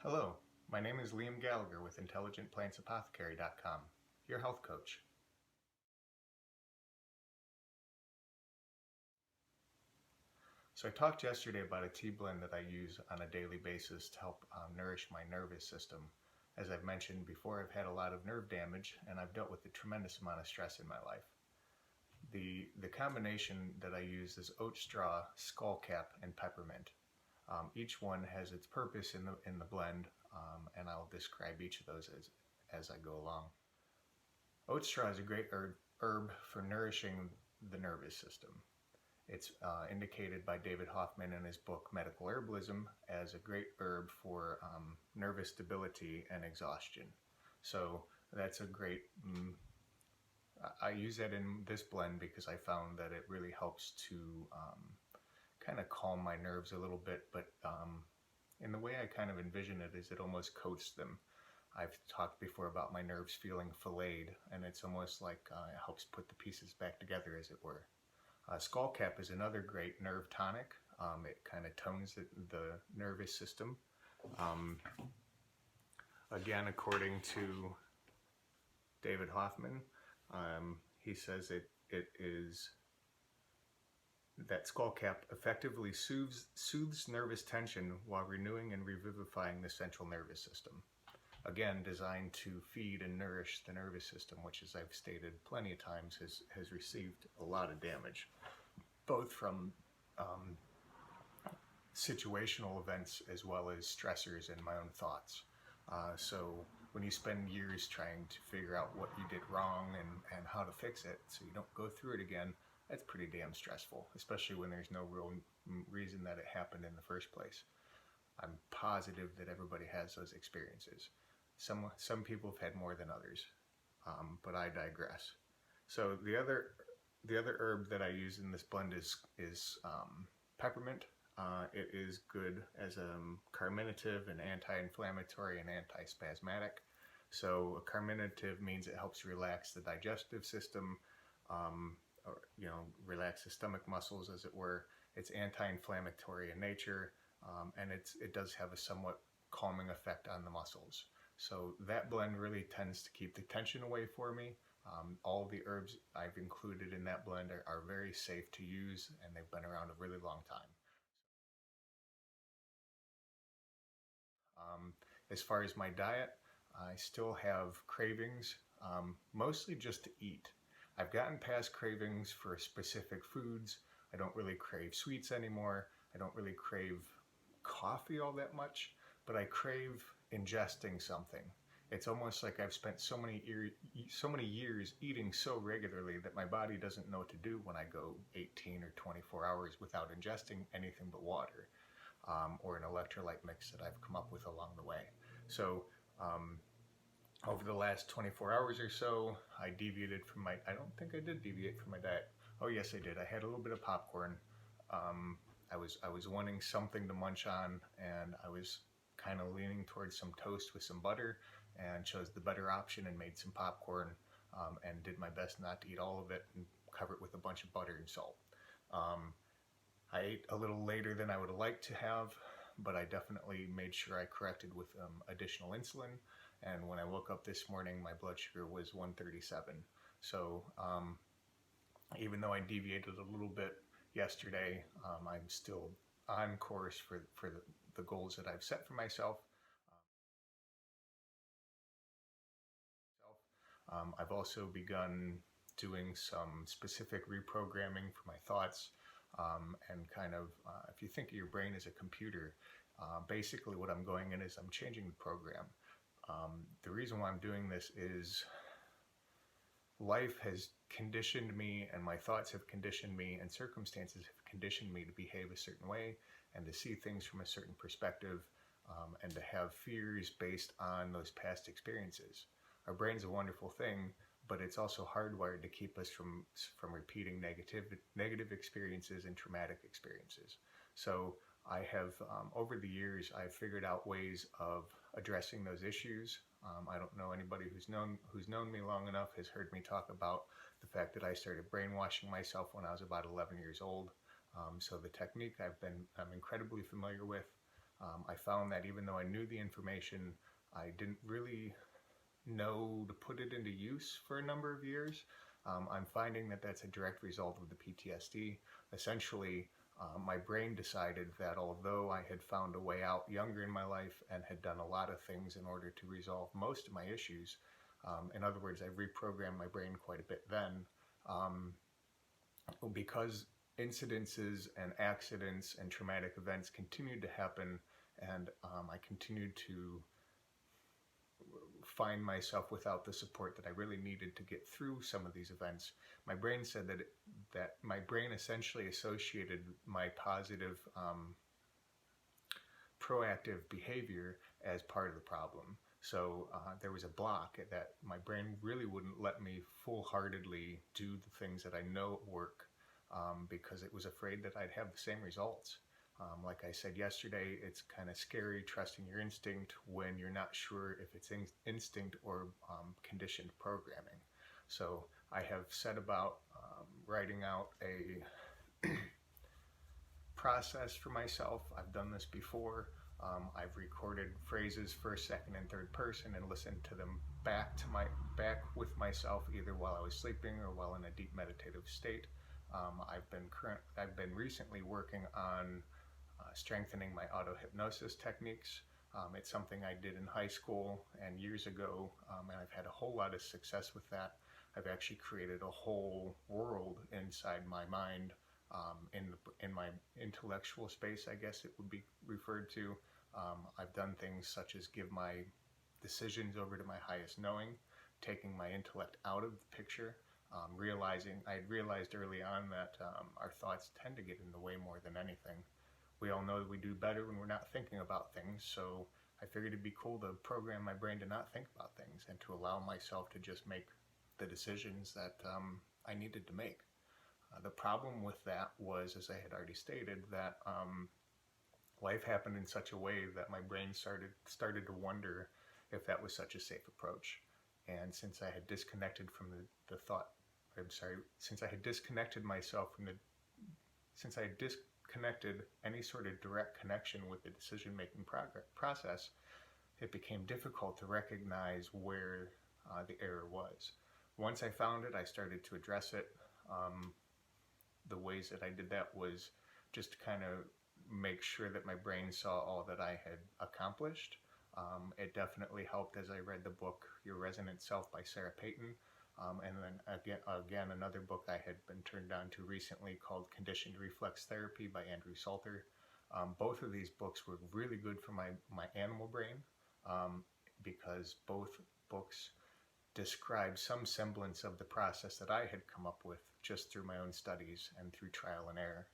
Hello, my name is Liam Gallagher with IntelligentPlantsApothecary.com, your health coach. So I talked yesterday about a tea blend that I use on a daily basis to help nourish my nervous system. As I've mentioned before, I've had a lot of nerve damage and I've dealt with a tremendous amount of stress in my life. The combination that I use is oat straw, skullcap, and peppermint. Each one has its purpose in the blend, and I'll describe each of those as I go along. Oat straw is a great herb for nourishing the nervous system. It's indicated by David Hoffman in his book Medical Herbalism as a great herb for nervous stability and exhaustion. So that's a great, I use that in this blend because I found that it really helps to kind of calm my nerves a little bit, but in the way I kind of envision it is it almost coats them. I've talked before about my nerves feeling filleted, and it's almost like it helps put the pieces back together, as it were. Skullcap is another great nerve tonic. It kind of tones the nervous system. Again, according to David Hoffman, he says it is that skullcap effectively soothes nervous tension while renewing and revivifying the central nervous system. Again, designed to feed and nourish the nervous system, which, as I've stated plenty of times, has received a lot of damage, both from situational events as well as stressors and my own thoughts. So when you spend years trying to figure out what you did wrong and how to fix it so you don't go through it again, that's pretty damn stressful, especially when there's no real reason that it happened in the first place. I'm positive that everybody has those experiences. Some people have had more than others, but I digress. So the other herb that I use in this blend is peppermint. It is good as a carminative, and anti-inflammatory, and anti-spasmodic. So a carminative means it helps relax the digestive system, or relax the stomach muscles, as it were. It's anti-inflammatory in nature, and it does have a somewhat calming effect on the muscles. So that blend really tends to keep the tension away for me. All the herbs I've included in that blend are very safe to use, and they've been around a really long time. As far as my diet, I still have cravings, mostly just to eat. I've gotten past cravings for specific foods. I don't really crave sweets anymore. I don't really crave coffee all that much, but I crave ingesting something. It's almost like I've spent so many years eating so regularly that my body doesn't know what to do when I go 18 or 24 hours without ingesting anything but water, or an electrolyte mix that I've come up with along the way. So over the last 24 hours or so, I deviated from my, I don't think I did deviate from my diet. Oh yes, I did. I had a little bit of popcorn. I was wanting something to munch on, and I was kind of leaning towards some toast with some butter, and chose the better option and made some popcorn, and did my best not to eat all of it and cover it with a bunch of butter and salt. I ate a little later than I would have liked to have, but I definitely made sure I corrected with additional insulin. And when I woke up this morning, my blood sugar was 137. So even though I deviated a little bit yesterday, I'm still on course for the goals that I've set for myself. I've also begun doing some specific reprogramming for my thoughts, and kind of, if you think of your brain as a computer, basically what I'm going in is I'm changing the program. The reason why I'm doing this is life has conditioned me, and my thoughts have conditioned me, and circumstances have conditioned me to behave a certain way and to see things from a certain perspective, and to have fears based on those past experiences. Our brain's a wonderful thing, but it's also hardwired to keep us from repeating negative experiences and traumatic experiences. So I have, over the years, I've figured out ways of addressing those issues. I don't know anybody who's known me long enough has heard me talk about the fact that I started brainwashing myself when I was about 11 years old. So the technique I'm incredibly familiar with. I found that even though I knew the information, I didn't really know to put it into use for a number of years. I'm finding that that's a direct result of the PTSD. Essentially, my brain decided that although I had found a way out younger in my life and had done a lot of things in order to resolve most of my issues, in other words, I reprogrammed my brain quite a bit then, um, because incidences and accidents and traumatic events continued to happen, and I continued to find myself without the support that I really needed to get through some of these events. My brain said that my brain essentially associated my positive, proactive behavior as part of the problem. So there was a block that my brain really wouldn't let me full-heartedly do the things that I know work, because it was afraid that I'd have the same results. Like I said yesterday, it's kind of scary trusting your instinct when you're not sure if it's instinct or conditioned programming. So I have set about writing out a process for myself. I've done this before. I've recorded phrases first, second, and third person and listened to them back with myself, either while I was sleeping or while in a deep meditative state. I've been recently working on strengthening my auto hypnosis techniques. It's something I did in high school and years ago, and I've had a whole lot of success with that. I've actually created a whole world inside my mind, in my intellectual space, I guess it would be referred to. I've done things such as give my decisions over to my highest knowing, taking my intellect out of the picture, I had realized early on that our thoughts tend to get in the way more than anything. We all know that we do better when we're not thinking about things, so I figured it'd be cool to program my brain to not think about things and to allow myself to just make the decisions that I needed to make. The problem with that was, as I had already stated, that life happened in such a way that my brain started to wonder if that was such a safe approach. And since I had disconnected from since I had disconnected myself from since I had disconnected any sort of direct connection with the decision-making process, it became difficult to recognize where the error was. Once I found it, I started to address it. The ways that I did that was just to kind of make sure that my brain saw all that I had accomplished. It definitely helped as I read the book Your Resonant Self by Sarah Payton, and then again another book I had been turned on to recently called Conditioned Reflex Therapy by Andrew Salter. Both of these books were really good for my animal brain, because both books describe some semblance of the process that I had come up with just through my own studies and through trial and error.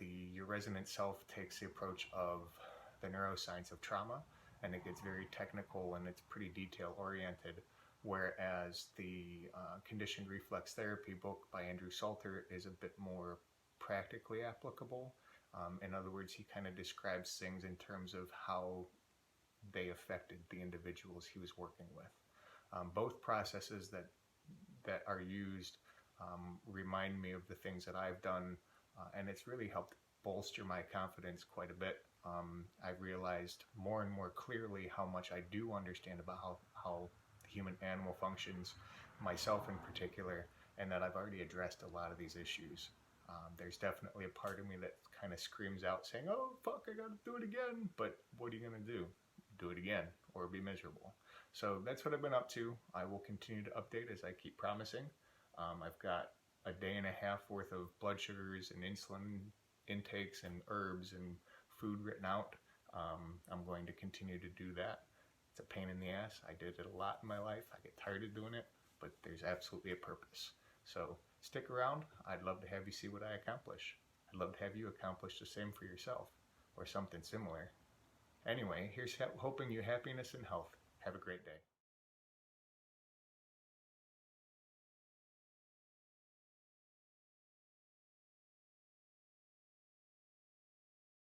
Your Resonant Self takes the approach of the neuroscience of trauma, and it gets very technical and it's pretty detail oriented, whereas the Conditioned Reflex Therapy book by Andrew Salter is a bit more practically applicable. In other words, he kind of describes things in terms of how they affected the individuals he was working with. Both processes that are used remind me of the things that I've done, and it's really helped bolster my confidence quite a bit. I've realized more and more clearly how much I do understand about how the human animal functions, myself in particular, and that I've already addressed a lot of these issues. There's definitely a part of me that kind of screams out saying, oh fuck, I gotta do it again, but what are you gonna do? Do it again or be miserable. So that's what I've been up to. I will continue to update as I keep promising. I've got a day and a half worth of blood sugars and insulin intakes and herbs and food written out. I'm going to continue to do that. It's a pain in the ass. I did it a lot in my life. I get tired of doing it, but there's absolutely a purpose. So stick around. I'd love to have you see what I accomplish. I'd love to have you accomplish the same for yourself or something similar. Anyway, here's hoping you happiness and health. Have a great day.